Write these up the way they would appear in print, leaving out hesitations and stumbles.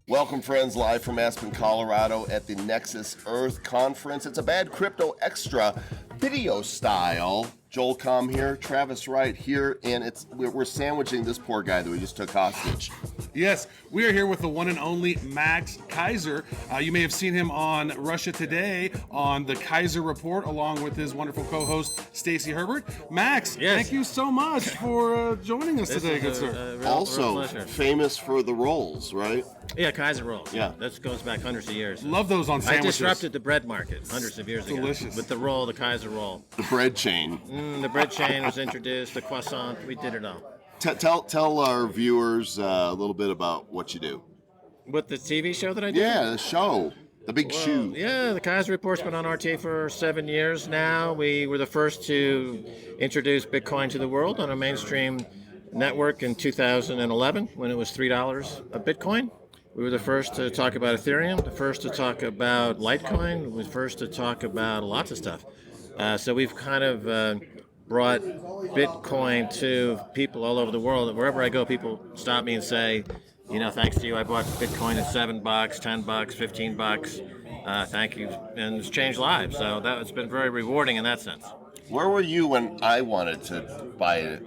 Welcome, friends, live from Aspen, Colorado at the Nexus Earth Conference. It's a Bad Crypto Extra video style. Joel Com here, Travis Wright here, and we're sandwiching this poor guy that we just took hostage. Yes, we are here with the one and only Max Keiser. You may have seen him on Russia Today on the Keiser Report, along with his wonderful co-host Stacey Herbert. Max, thank you so much for joining us today, good sir. Also famous for the rolls, right? Yeah, Keiser rolls. Yeah. That goes back hundreds of years. Love those on sandwiches. I disrupted the bread market hundreds of years ago. Delicious. With the roll, the Keiser roll. The bread chain. The bread chain was introduced, the croissant, we did it all. Tell our viewers a little bit about what you do. With the TV show that I did? Yeah, the show. The big shoe. Yeah, the Keiser Report's been on RT for 7 years now. We were the first to introduce Bitcoin to the world on a mainstream network in 2011 when it was $3 a Bitcoin. We were the first to talk about Ethereum, the first to talk about Litecoin, we were the first to talk about lots of stuff. So we've kind of brought Bitcoin to people all over the world. Wherever I go, people stop me and say, you know, thanks to you, I bought Bitcoin at $7, $10, $15. Thank you, and it's changed lives. So it's been very rewarding in that sense. Where were you when I wanted to buy it?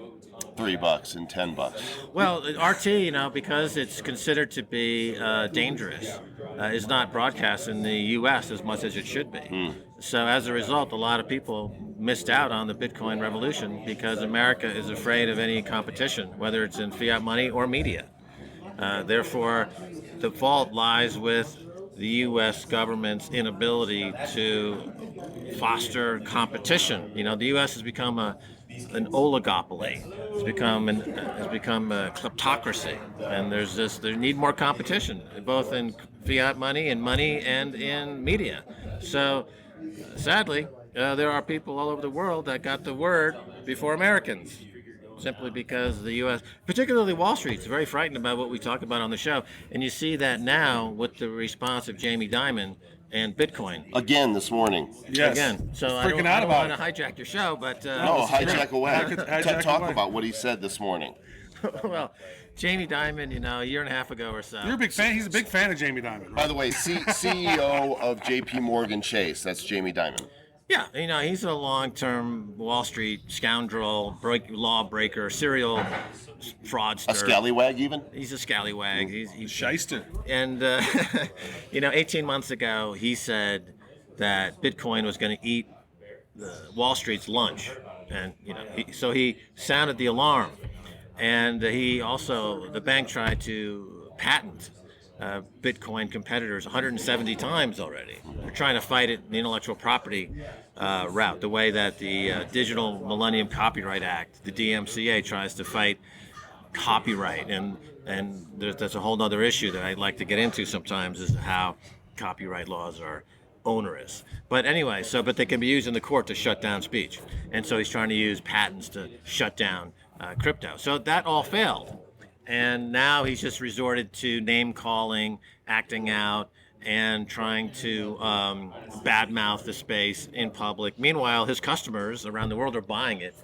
$3 and $10. Well, RT, you know, because it's considered to be dangerous, is not broadcast in the U.S. as much as it should be. So as a result, a lot of people missed out on the Bitcoin revolution because America is afraid of any competition, whether it's in fiat money or media. Therefore, the fault lies with the U.S. government's inability to foster competition. You know, the U.S. has become an oligopoly. It's become a kleptocracy, and there need more competition, both in fiat money and in media. So, sadly, there are people all over the world that got the word before Americans, simply because the U.S., particularly Wall Street, is very frightened about what we talk about on the show, and you see that now with the response of Jamie Dimon and Bitcoin. Again this morning. Yes. Again. So I don't want to hijack your show, but... no, hijack away. Talk away. about what he said this morning. Well, Jamie Dimon, you know, a year and a half ago or so. You're a big fan. He's a big fan of Jamie Dimon. Right? By the way, CEO of JPMorgan Chase. That's Jamie Dimon. Yeah, you know, he's a long-term Wall Street scoundrel, lawbreaker, serial fraudster. A scallywag, even? He's a scallywag. He's shyster. And, you know, 18 months ago, he said that Bitcoin was going to eat Wall Street's lunch. And, you know, so he sounded the alarm. And the bank tried to patent Bitcoin competitors 170 times already. They're trying to fight it in the intellectual property route, the way that the Digital Millennium Copyright Act, the DMCA, tries to fight copyright. And that's a whole other issue that I'd like to get into sometimes, is how copyright laws are onerous. But anyway, but they can be used in the court to shut down speech. And so he's trying to use patents to shut down crypto. So that all failed. And now he's just resorted to name-calling, acting out, and trying to badmouth the space in public. Meanwhile, his customers around the world are buying it,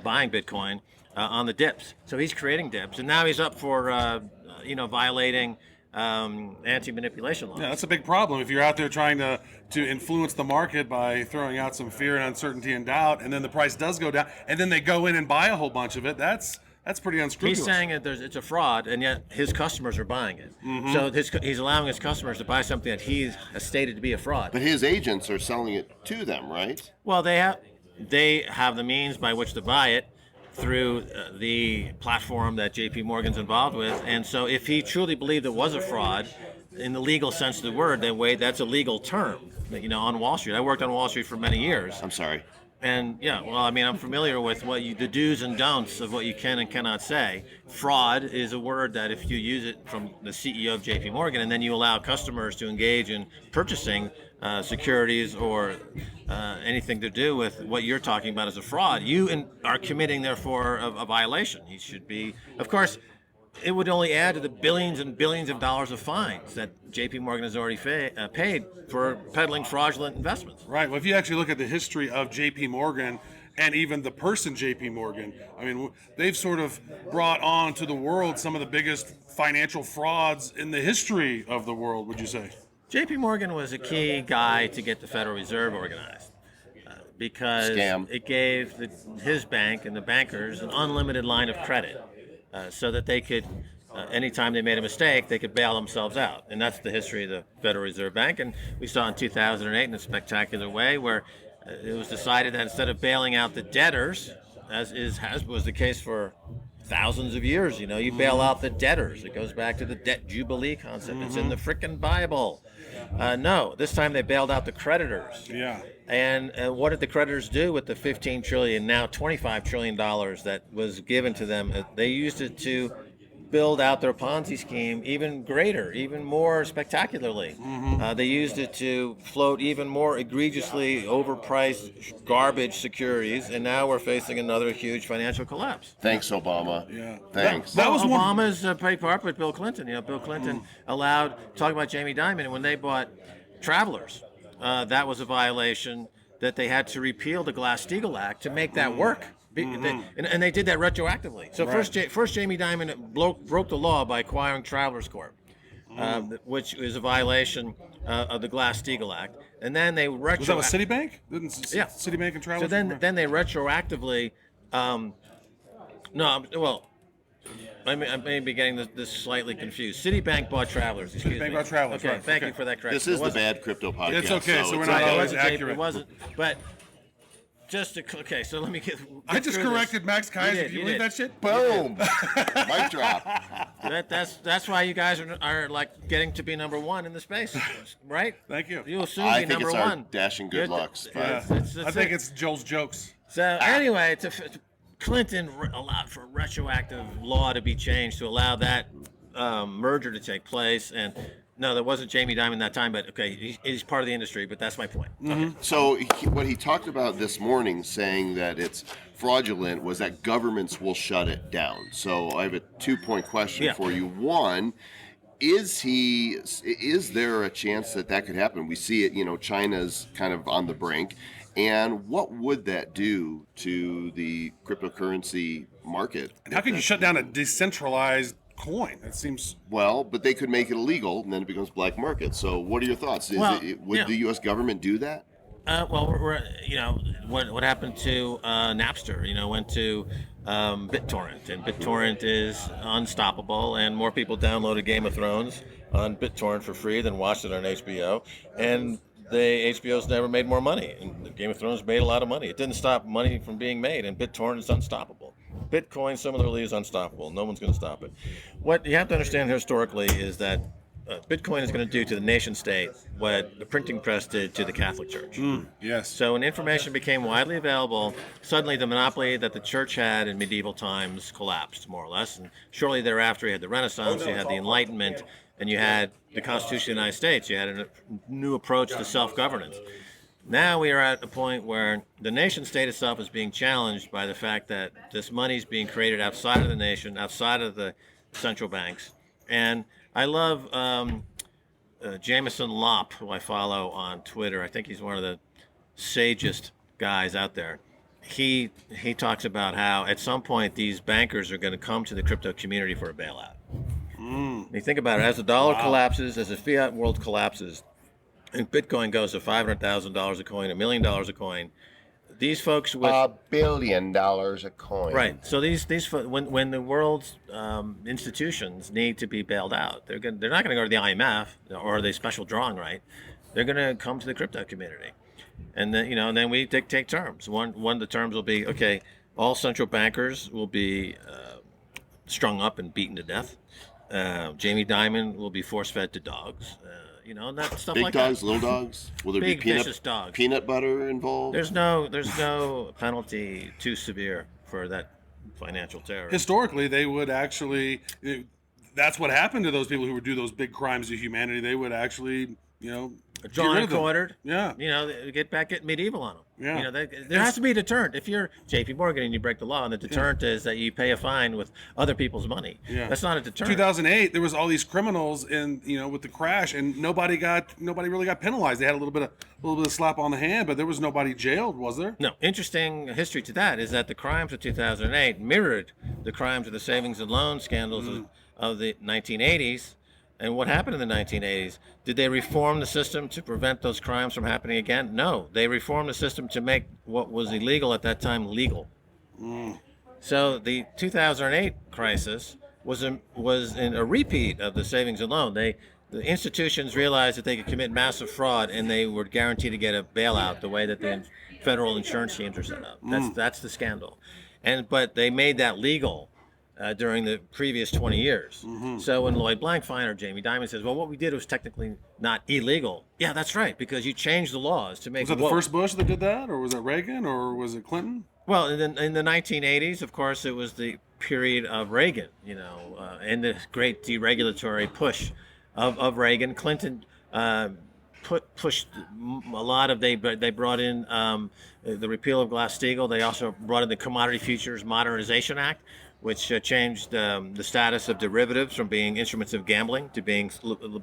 buying Bitcoin on the dips. So he's creating dips, and now he's up for, violating anti-manipulation laws. Yeah, that's a big problem. If you're out there trying to influence the market by throwing out some fear and uncertainty and doubt, and then the price does go down, and then they go in and buy a whole bunch of it, that's pretty unscrupulous. He's saying that it's a fraud, and yet his customers are buying it. Mm-hmm. So he's allowing his customers to buy something that he has stated to be a fraud. But his agents are selling it to them, right? Well, they have the means by which to buy it through the platform that JPMorgan's involved with. And so if he truly believed it was a fraud, in the legal sense of the word, that's a legal term, you know, on Wall Street. I worked on Wall Street for many years. I'm sorry. And yeah, well, I mean, I'm familiar with the do's and don'ts of what you can and cannot say. Fraud is a word that if you use it from the CEO of JP Morgan, and then you allow customers to engage in purchasing securities or anything to do with what you're talking about as a fraud, you are committing, therefore, a violation. He should be, of course, it would only add to the billions and billions of dollars of fines that JP Morgan has already paid for peddling fraudulent investments. Right. Well, if you actually look at the history of JP Morgan and even the person JP Morgan. I mean, they've sort of brought on to the world some of the biggest financial frauds in the history of the world, would you say? JP Morgan was a key guy to get the Federal Reserve organized because Scam. it gave his bank and the bankers an unlimited line of credit so that they could, anytime they made a mistake, they could bail themselves out. And that's the history of the Federal Reserve Bank. And we saw in 2008 in a spectacular way where it was decided that instead of bailing out the debtors, as was the case for thousands of years, you bail out the debtors. It goes back to the debt jubilee concept. It's in the frickin' Bible. No, this time they bailed out the creditors. Yeah. And what did the creditors do with the $15 trillion, now $25 trillion that was given to them? They used it to build out their Ponzi scheme even greater, even more spectacularly. They used it to float even more egregiously overpriced garbage securities, and now we're facing another huge financial collapse. Thanks, Obama. Yeah. Thanks. That was Obama's paid part with Bill Clinton. Bill Clinton allowed, talk about Jamie Dimon, and when they bought Travelers, that was a violation that they had to repeal the Glass-Steagall Act to make that work. And they did that retroactively. So first Jamie Dimon broke the law by acquiring Travelers Corp, which is a violation of the Glass-Steagall Act. And then they was that with Citibank? Yeah, Citibank and Travelers. So then they retroactively. I may be getting this slightly confused. Citibank bought Travelers. Citibank bought Travelers. Okay, right. thank you for that correction. This is the Bad Crypto Podcast. It's okay, so we're it's not okay. always accurate. It wasn't, but just to, okay. So let me get. I just through corrected this. Max Keiser. Do you believe did. that shit? Boom. Mic drop. That's why you guys are like getting to be number one in the space, right? Thank you. You assume I be think number it's our one. dashing good looks. But Yeah. I think it's Joel's jokes. So anyway, Clinton allowed for a retroactive law to be changed to allow that merger to take place. And no, there wasn't Jamie Dimon that time, but okay, he's part of the industry, but that's my point. Okay. So what he talked about this morning, saying that it's fraudulent, was that governments will shut it down. So I have a 2-point question for you. One, is there a chance that could happen? We see it, China's kind of on the brink. And what would that do to the cryptocurrency market? And how can you shut down a decentralized coin? That seems... Well, but they could make it illegal, and then it becomes black market. So what are your thoughts? Would the U.S. government do that? What happened to Napster? Went to BitTorrent, and BitTorrent is unstoppable, and more people downloaded Game of Thrones on BitTorrent for free than watched it on HBO, and HBO's never made more money, and Game of Thrones made a lot of money. It didn't stop money from being made, and BitTorrent is unstoppable. Bitcoin similarly is unstoppable. No one's going to stop it. What you have to understand historically is that Bitcoin is going to do to the nation state what the printing press did to the Catholic Church. Yes. So when information became widely available, suddenly the monopoly that the church had in medieval times collapsed, more or less. And shortly thereafter, you had the Renaissance, you had the Enlightenment, and you had the Constitution of the United States. You had a new approach to self-governance. Now we are at a point where the nation state itself is being challenged by the fact that this money is being created outside of the nation, outside of the central banks. And I love Jameson Lopp, who I follow on Twitter. I think he's one of the sagest guys out there. He talks about how at some point these bankers are going to come to the crypto community for a bailout. You think about it, as the dollar collapses, as the fiat world collapses, and Bitcoin goes to $500,000 a coin, $1 million a coin, these folks with $1 billion a coin. right. So these when the world's institutions need to be bailed out, they're not going to go to the IMF or the special drawing right. They're going to come to the crypto community, and then we dictate terms. One of the terms will be okay. All central bankers will be strung up and beaten to death. Jamie Dimon will be force-fed to dogs. And that stuff Big like dogs, that. little dogs. Will there Big, be vicious dogs. peanut butter involved? There's no penalty too severe for that financial terror. Historically, they would actually... That's what happened to those people who would do those big crimes to humanity. They would actually, rid drawn and of them. quartered. Yeah. You know, get medieval on them. Yeah. You know, there has to be a deterrent. If you're JPMorgan and you break the law, and the deterrent is that you pay a fine with other people's money. Yeah. That's not a deterrent. 2008, there was all these criminals in, with the crash, and nobody really got penalized. They had a little bit of slap on the hand, but there was nobody jailed, was there? No. Interesting history to that is that the crimes of 2008 mirrored the crimes of the savings and loan scandals of the 1980s. And what happened in the 1980s? Did they reform the system to prevent those crimes from happening again? No. They reformed the system to make what was illegal at that time legal. So the 2008 crisis was a repeat of the savings and loan. The institutions realized that they could commit massive fraud, and they were guaranteed to get a bailout the way that the federal insurance schemes are set up. That's the scandal. But they made that legal during the previous 20 years. So when Lloyd Blankfein or Jamie Dimon says, well, what we did was technically not illegal. Yeah, that's right, because you changed the laws to make Was it the first Bush that did that, or was it Reagan, or was it Clinton? Well, in the 1980s, of course, it was the period of Reagan, and the great deregulatory push of Reagan. Clinton pushed a lot of, they brought in the repeal of Glass-Steagall. They also brought in the Commodity Futures Modernization Act, which changed the status of derivatives from being instruments of gambling to being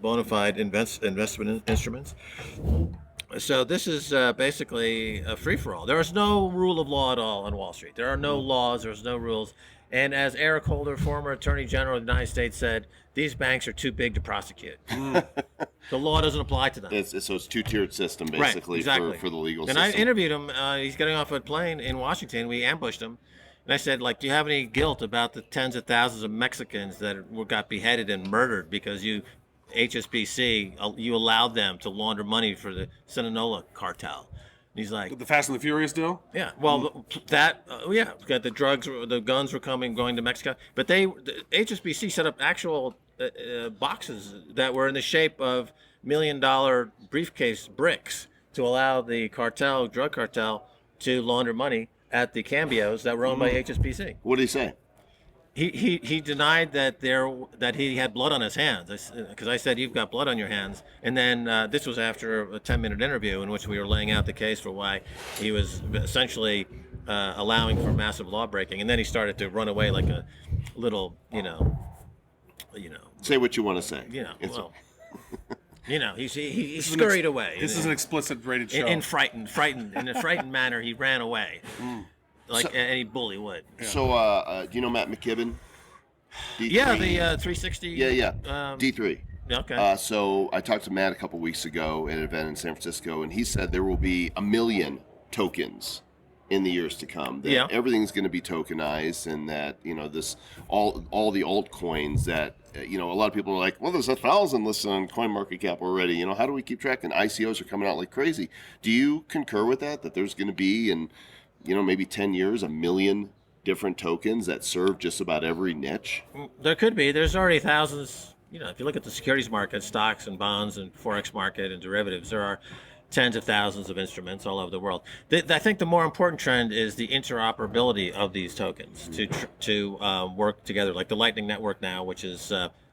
bona fide investment instruments. So this is basically a free-for-all. There is no rule of law at all on Wall Street. There are no laws. There's no rules. And as Eric Holder, former Attorney General of the United States, said, these banks are too big to prosecute. The law doesn't apply to them. So it's two-tiered system, basically, right, exactly. for the legal and system. I interviewed him. He's getting off a plane in Washington. We ambushed him. And I said, do you have any guilt about the tens of thousands of Mexicans that got beheaded and murdered because HSBC, you allowed them to launder money for the Sinaloa cartel? And he's like, the Fast and the Furious deal? Yeah. Well, got the drugs, the guns were going to Mexico. But the HSBC set up actual boxes that were in the shape of $1 million briefcase bricks to allow the drug cartel, to launder money at the cambios that were owned by HSBC. What did he say? He denied that he had blood on his hands, because I said, you've got blood on your hands. And then this was after a 10-minute interview in which we were laying out the case for why he was essentially allowing for massive law breaking. And then he started to run away like a little, Say what you want to say. He scurried away. This is an explicit rated show. In a frightened manner, he ran away, any bully would. Yeah. So, do you know Matt McKibben? D3? Yeah, the 360. Yeah. D3. Okay. So I talked to Matt a couple weeks ago at an event in San Francisco, and he said there will be 1 million tokens in the years to come. That everything's going to be tokenized, and that this all the altcoins that a lot of people are like, well, there's 1,000 listed on CoinMarketCap already. How do we keep track? And ICOs are coming out like crazy. Do you concur with that? That there's going to be in maybe 10 years 1 million different tokens that serve just about every niche? There could be. There's already thousands. If you look at the securities market, stocks and bonds and forex market and derivatives, there are tens of thousands of instruments all over the world. I think the more important trend is the interoperability of these tokens to work together, like the Lightning Network now, which is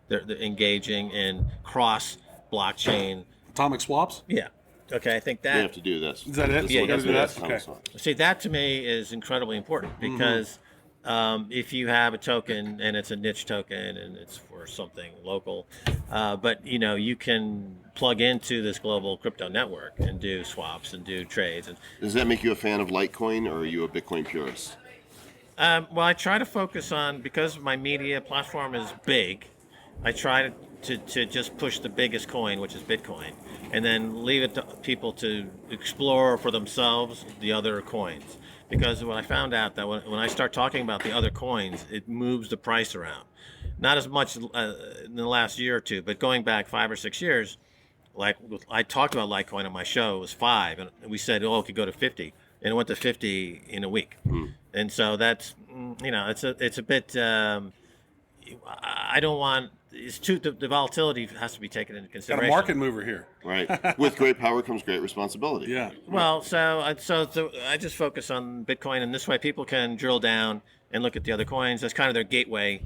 they're engaging in cross-blockchain. Atomic swaps? Yeah. Okay, I think that... We have to do this. Is that it? Yeah, you got to do that? Okay. See, that to me is incredibly important, because if you have a token and it's a niche token and it's for something local, but you can plug into this global crypto network and do swaps and do trades. And does that make you a fan of Litecoin, or are you a Bitcoin purist? Well, I try to focus on, because my media platform is big, I try to just push the biggest coin, which is Bitcoin, and then leave it to people to explore for themselves the other coins. Because what I found out that when I start talking about the other coins, it moves the price around. Not as much in the last year or two, but going back 5 or 6 years, like I talked about Litecoin on my show, it was 5, and we said, it could go to 50, and it went to 50 in a week. And so that's, it's a bit, I don't want, the volatility has to be taken into consideration. Got a market mover here. Right. With great power comes great responsibility. Yeah. Well, so I just focus on Bitcoin, and this way people can drill down and look at the other coins. That's kind of their gateway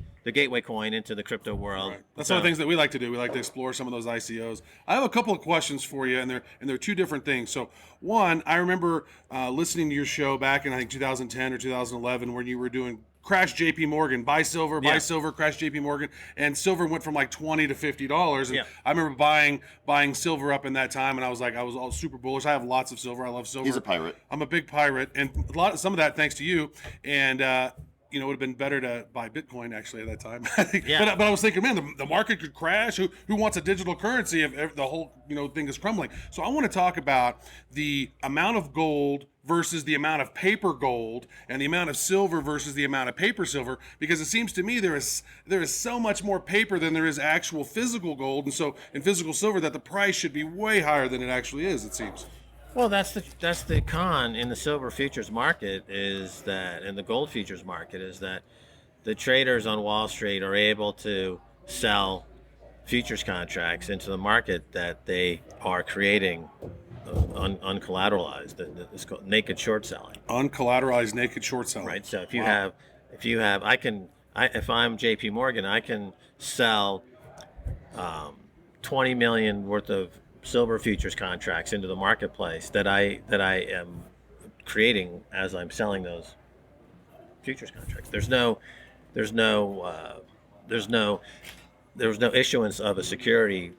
coin into the crypto world. Right. That's one of the things that we like to do. We like to explore some of those ICOs. I have a couple of questions for you, and they're two different things. So one, I remember listening to your show back in I think 2010 or 2011 when you were doing Crash JPMorgan, buy silver, Crash JPMorgan, and silver went from like $20 to $50. And I remember buying silver up in that time, and I was all super bullish. I have lots of silver. I love silver. He's a pirate. I'm a big pirate, and some of that thanks to you. And it would have been better to buy Bitcoin actually at that time. But I was thinking, man, the market could crash. Who wants a digital currency if the whole thing is crumbling? So I want to talk about the amount of gold versus the amount of paper gold, and the amount of silver versus the amount of paper silver, because it seems to me there is so much more paper than there is actual physical gold, and so in physical silver that the price should be way higher than it actually is, it seems. Well, that's the con in the silver futures market is that, and the gold futures market is that the traders on Wall Street are able to sell futures contracts into the market that they are creating uncollateralized. It's called naked short selling. Uncollateralized naked short selling. Right. So if I'm JP Morgan, I can sell 20 million worth of silver futures contracts into the marketplace that I am creating as I'm selling those futures contracts. There's no issuance of a security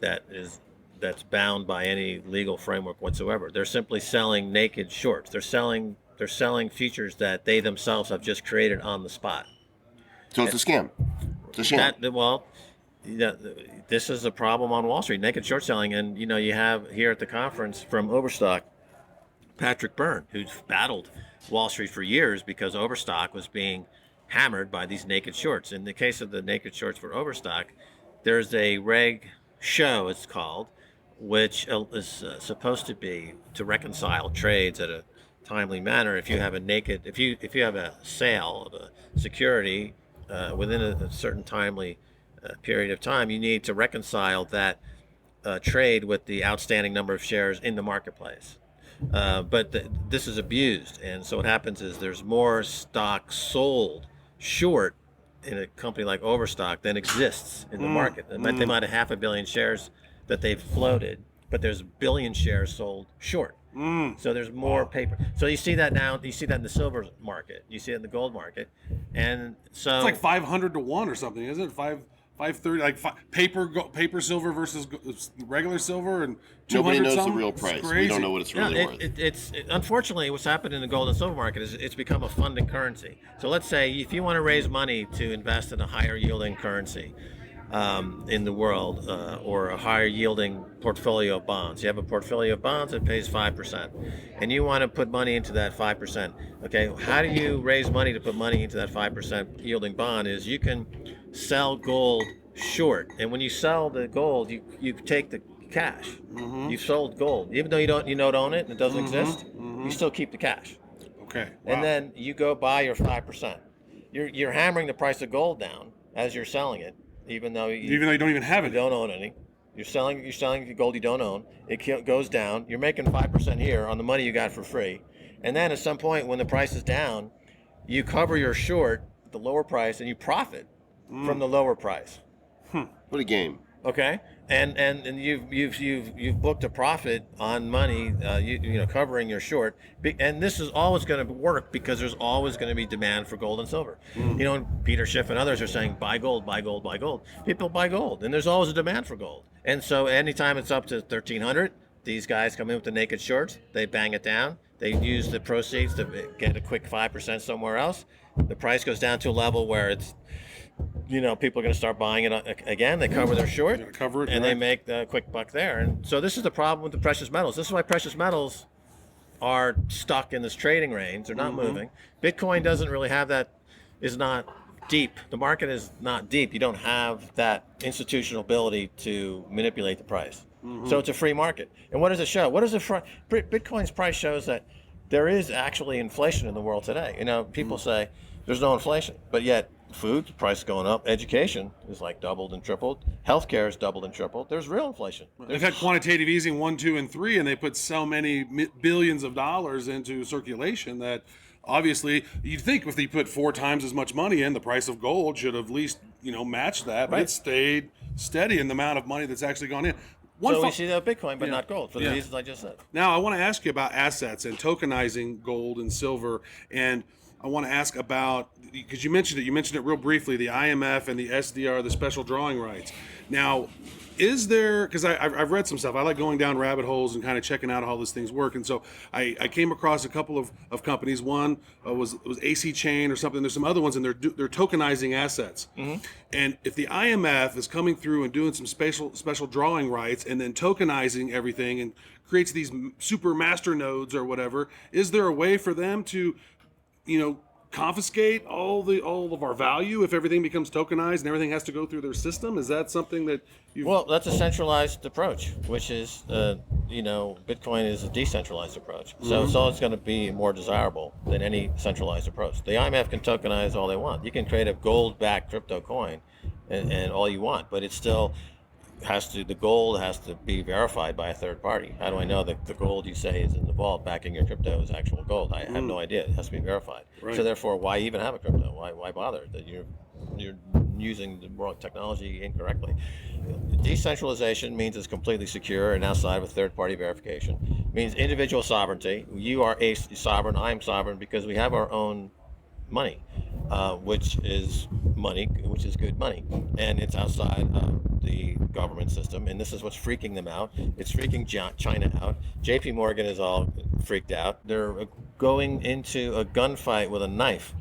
that's bound by any legal framework whatsoever. They're simply selling naked shorts. They're selling futures that they themselves have just created on the spot. So it's a scam. It's a sham. This is a problem on Wall Street, naked short selling. And you have here at the conference from Overstock, Patrick Byrne, who's battled Wall Street for years because Overstock was being hammered by these naked shorts. In the case of the naked shorts for Overstock, there's a reg show, it's called, which is supposed to be to reconcile trades at a timely manner. If you have if you have a sale of a security within a certain timely period of time, you need to reconcile that trade with the outstanding number of shares in the marketplace. But this is abused, and so what happens is there's more stock sold short in a company like Overstock than exists in the market. They might have 500 million shares that they've floated, but there's 1 billion shares sold short. So there's more paper. So you see that now. You see that in the silver market. You see it in the gold market, and so it's like 500 to 1 or something, isn't it? 530, like paper silver versus regular silver, and 200. Nobody knows something? the real price. We don't know what it's really worth. Unfortunately, what's happened in the gold and silver market is it's become a funding currency. So let's say if you want to raise money to invest in a higher yielding currency in the world, or a higher yielding portfolio of bonds. You have a portfolio of bonds that pays 5%, and you want to put money into that 5%. Okay, how do you raise money to put money into that 5% yielding bond? Is you can sell gold short, and when you sell the gold, you take the cash. You've sold gold, even though you don't own it and it doesn't exist. You still keep the cash. Okay, wow. And then you go buy your 5%. You're hammering the price of gold down as you're selling it. Even though you don't even have it, you don't own any. You're selling the gold you don't own. It goes down. You're making 5% here on the money you got for free, and then at some point when the price is down, you cover your short at the lower price and you profit from the lower price. What a game! Okay, and you've booked a profit on money, covering your short, and this is always going to work because there's always going to be demand for gold and silver. And Peter Schiff and others are saying buy gold, buy gold, buy gold. People buy gold, and there's always a demand for gold. And so anytime it's up to 1,300, these guys come in with the naked shorts, they bang it down, they use the proceeds to get a quick 5% somewhere else. The price goes down to a level where it's, people are going to start buying it again. They cover their short, and they make the quick buck there. And so this is the problem with the precious metals. This is why precious metals are stuck in this trading range. They're not moving. Bitcoin doesn't really have that, is not deep. The market is not deep. You don't have that institutional ability to manipulate the price. So it's a free market. And what does it show? Bitcoin's price shows that there is actually inflation in the world today. People say there's no inflation, but yet food price going up, education is like doubled and tripled, healthcare is doubled and tripled. There's real inflation. They've had quantitative easing 1, 2, and 3, and they put so many billions of dollars into circulation that obviously, you'd think if they put 4 times as much money in, the price of gold should have at least, match that. But Right. it stayed steady in the amount of money that's actually gone in. So we see that Bitcoin, but Yeah. not gold, for the reasons I just said. Now, I want to ask you about assets and tokenizing gold and silver. And I want to ask about, because you mentioned it real briefly, the IMF and the SDR, the special drawing rights. Now, is there, because I've read some stuff, I like going down rabbit holes and kind of checking out how these things work. And so I came across a couple of companies. One was AC Chain or something. There's some other ones, and they're tokenizing assets. Mm-hmm. And if the IMF is coming through and doing some special drawing rights and then tokenizing everything and creates these super master nodes or whatever, is there a way for them to, confiscate all of our value if everything becomes tokenized and everything has to go through their system? Is that something that you? Well, that's a centralized approach, which is, Bitcoin is a decentralized approach. So it's always going to be more desirable than any centralized approach. The IMF can tokenize all they want. You can create a gold-backed crypto coin and all you want, but it still the gold has to be verified by a third party. How do I know that the gold you say is in the vault backing your crypto is actual gold? I have no idea. It has to be verified. Right. So therefore, why even have a crypto? Why bother? That you're using the wrong technology incorrectly. Decentralization means it's completely secure and outside of a third party verification. It means individual sovereignty. You are a sovereign, I'm sovereign, because we have our own money, which is good money, and it's outside of the government system, and this is what's freaking them out. It's freaking China out. JPMorgan is all freaked out. They're going into a gunfight with a knife.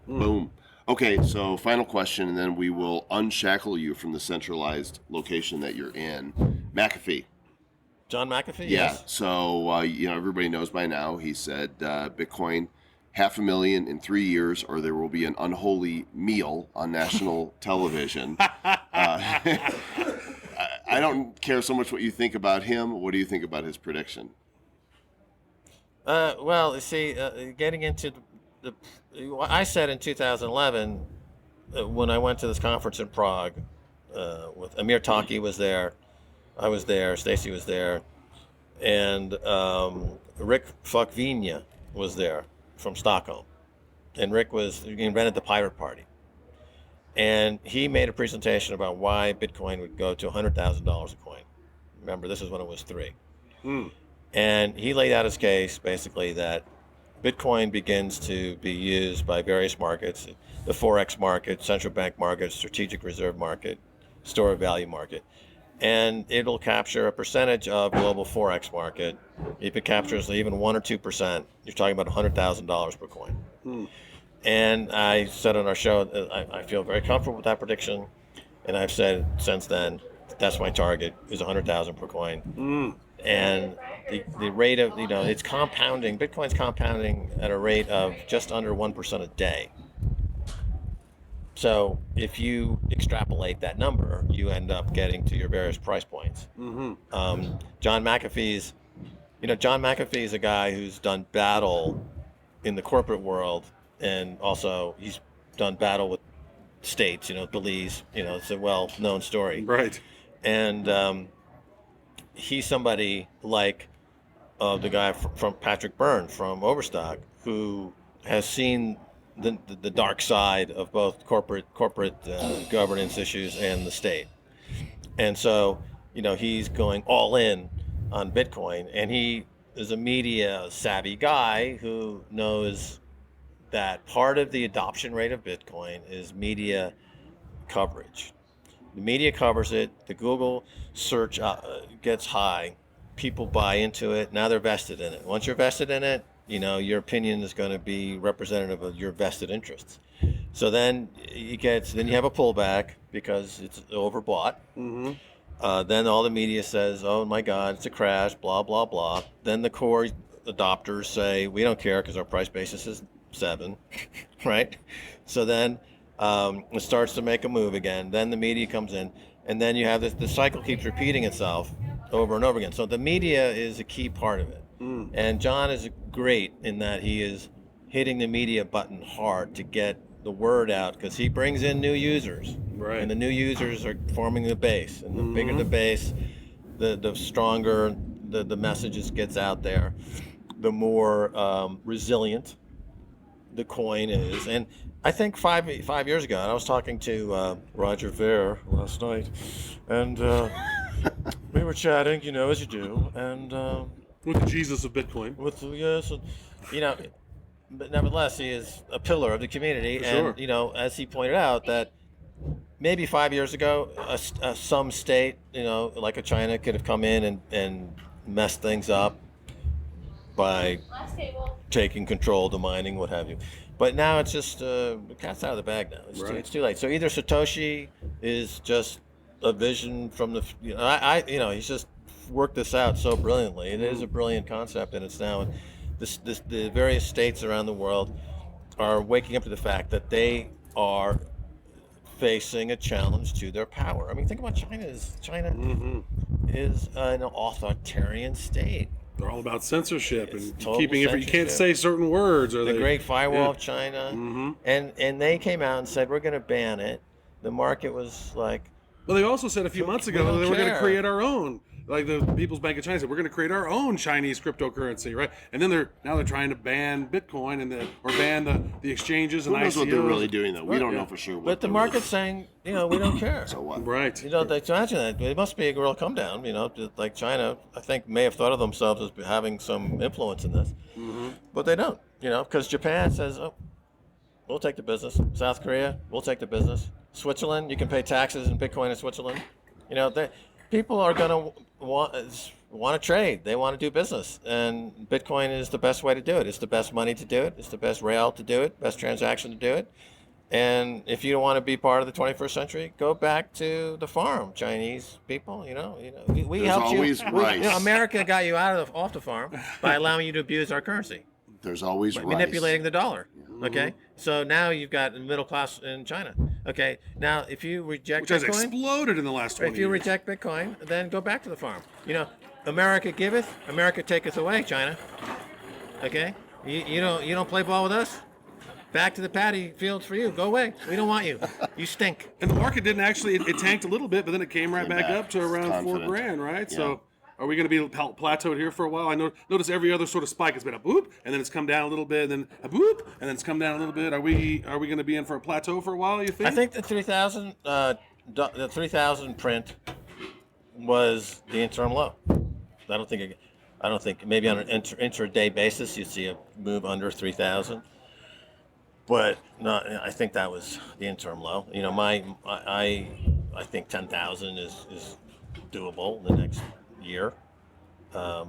Boom. Okay, so final question, and then we will unshackle you from the centralized location that you're in. McAfee. John McAfee? Yeah. Yes. So, everybody knows by now. He said Bitcoin, 500,000 in 3 years, or there will be an unholy meal on national television. I don't care so much what you think about him. What do you think about his prediction? Well, you see, getting into I said in 2011, when I went to this conference in Prague, with Amir Taki was there, I was there, Stacy was there, and Rick Fuckvinia was there from Stockholm. And Rick he invented the Pirate Party. And he made a presentation about why Bitcoin would go to $100,000 a coin. Remember, this is when it was 3. And he laid out his case, basically, that Bitcoin begins to be used by various markets, the Forex market, central bank market, strategic reserve market, store of value market. And it'll capture a percentage of global Forex market. If it captures even 1 or 2%, you're talking about $100,000 per coin. And I said on our show, I feel very comfortable with that prediction. And I've said since then, that's my target, is 100,000 per coin. And the rate of, it's compounding. Bitcoin's compounding at a rate of just under 1% a day. So if you extrapolate that number, you end up getting to your various price points. John McAfee is a guy who's done battle in the corporate world, and also he's done battle with states, Belize, it's a well-known story. Right. And he's somebody like the guy from Patrick Byrne from Overstock, who has seen the dark side of both corporate governance issues and the state. And so, he's going all in on Bitcoin, and he is a media savvy guy who knows that part of the adoption rate of Bitcoin is media coverage. The media covers it, the Google search gets high, people buy into it, now they're vested in it. Once you're vested in it, your opinion is going to be representative of your vested interests. So then you have a pullback because it's overbought. Then all the media says, oh my God, it's a crash, blah, blah, blah. Then the core adopters say, we don't care because our price basis is 7, right? So then it starts to make a move again. Then the media comes in, and then you have the cycle keeps repeating itself over and over again. So the media is a key part of it. And John is great in that he is hitting the media button hard to get the word out, because he brings in new users. Right. And the new users are forming the base. And the bigger the base, the stronger the messages gets out there. the more resilient the coin is. And I think five years ago, and I was talking to Roger Ver last night, and we were chatting, as you do, and With the Jesus of Bitcoin. yes, and, but nevertheless, he is a pillar of the community, For and sure. as he pointed out, that maybe 5 years ago, some state, like a China, could have come in and messed things up by taking control of the mining, what have you. But now it's just the cat's out of the bag now. It's too late. So either Satoshi is just a vision from the, he's just worked this out so brilliantly. It is a brilliant concept, and it's now the various states around the world are waking up to the fact that they are facing a challenge to their power. I mean, think about China. China is an authoritarian state. They're all about censorship and total keeping it. You can't say certain words. Or the Great Firewall of China, and they came out and said we're going to ban it. The market was like. Well, they also said a few months ago that they were going to create our own. Like the People's Bank of China said, we're going to create our own Chinese cryptocurrency, right? And then they're trying to ban Bitcoin or ban the exchanges and ICOs. Who knows what they're really doing though? We don't know for sure. But the market's saying, we don't care. So what? Right. They imagine that it must be a real come down. Like China, I think may have thought of themselves as having some influence in this, but they don't. Because Japan says, oh, we'll take the business. South Korea, we'll take the business. Switzerland, you can pay taxes in Bitcoin in Switzerland. People are going to want to trade. They want to do business, and Bitcoin is the best way to do it. It's the best money to do it. It's the best rail to do it. Best transaction to do it. And if you don't want to be part of the 21st century, go back to the farm, Chinese people. We helped you. America got you off the farm by allowing you to abuse our currency. There's always rice. Manipulating the dollar. Okay, so now you've got the middle class in China. Okay, now if you reject Which Bitcoin, has exploded in the last 20 years. If you reject Bitcoin, then go back to the farm. America giveth, America taketh away. China. Okay, you don't play ball with us. Back to the paddy fields for you. Go away. We don't want you. You stink. And the market didn't actually. It tanked a little bit, but then it came right back up to around $4,000, right? Yeah. So. Are we going to be plateaued here for a while? I notice every other sort of spike has been a boop, and then it's come down a little bit, and then a boop, and then it's come down a little bit. Are we going to be in for a plateau for a while? You think? I think the 3,000 print was the interim low. I don't think maybe on an intraday basis you'd see a move under 3,000, but no, I think that was the interim low. I think 10,000 is doable the next year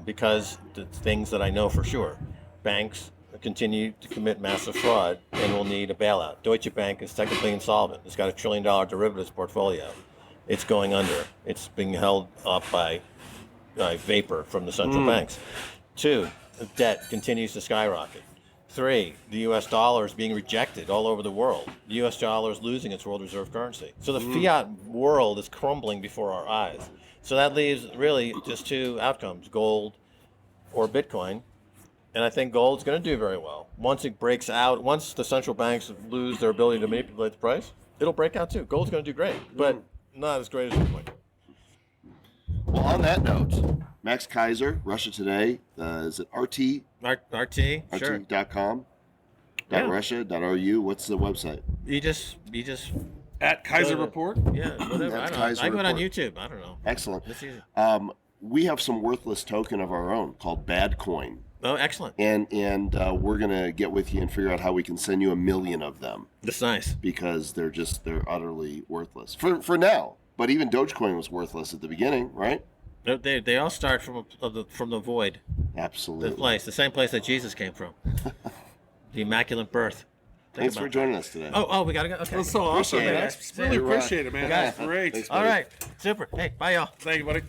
because the things that I know for sure. Banks continue to commit massive fraud and will need a bailout. Deutsche Bank is technically insolvent. It's got $1 trillion derivatives portfolio. It's going under. It's being held up by vapor from the central banks. 2, debt continues to skyrocket. 3, the U.S. dollar is being rejected all over the world. The U.S. dollar is losing its world reserve currency. So the fiat world is crumbling before our eyes. So that leaves really just 2 outcomes, gold or Bitcoin. And I think gold's going to do very well. Once it breaks out, once the central banks lose their ability to manipulate the price, it'll break out too. Gold's going to do great, but not as great as Bitcoin. Well, on that note, Max Keiser, Russia Today, is it RT? RT, sure. RT.com, .russia.ru. What's the website? You just at Keiser Report? Yeah, whatever. I go on YouTube. I don't know. Excellent. We have some worthless token of our own called Badcoin. Oh, excellent. And we're going to get with you and figure out how we can send you 1 million of them. That's nice. Because they're utterly worthless. For now. But even Dogecoin was worthless at the beginning, right? They all start from the void. Absolutely. The same place that Jesus came from. The Immaculate Birth. Thanks for joining us today. Oh, we got to go. Okay. That's so awesome, man. Really appreciate it, man. That's great. Thanks, all right. Super. Hey, bye, y'all. Thank you, buddy.